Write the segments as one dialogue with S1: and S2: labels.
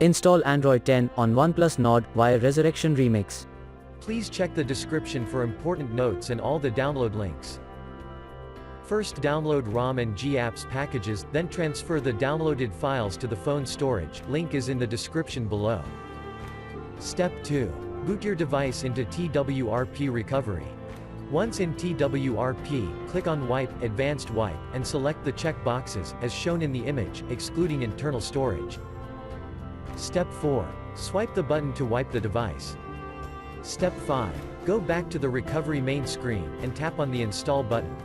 S1: Install Android 10 on OnePlus Nord via Resurrection Remix.
S2: Please check the description for important notes and all the download links. First download ROM and GApps packages, then transfer the downloaded files to the phone storage, link is in the description below. Step 2. Boot your device into TWRP recovery. Once in TWRP, click on Wipe, Advanced Wipe, and select the check boxes, as shown in the image, excluding internal storage. Step 4. Swipe the button to wipe the device. Step 5. Go back to the recovery main screen, and tap on the Install button.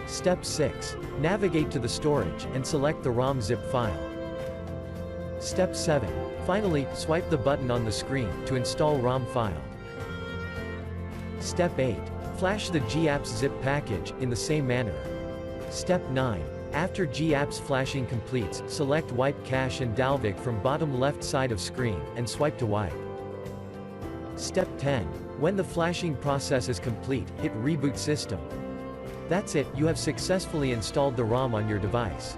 S2: Step 6. Navigate to the storage, and select the ROM zip file. Step 7. Finally, swipe the button on the screen, to install ROM file. Step 8. Flash the GApps zip package, in the same manner. Step 9. After GApps flashing completes, select Wipe Cache and Dalvik from bottom left side of screen, and swipe to wipe. Step 10. When the flashing process is complete, hit Reboot System. That's it, you have successfully installed the ROM on your device.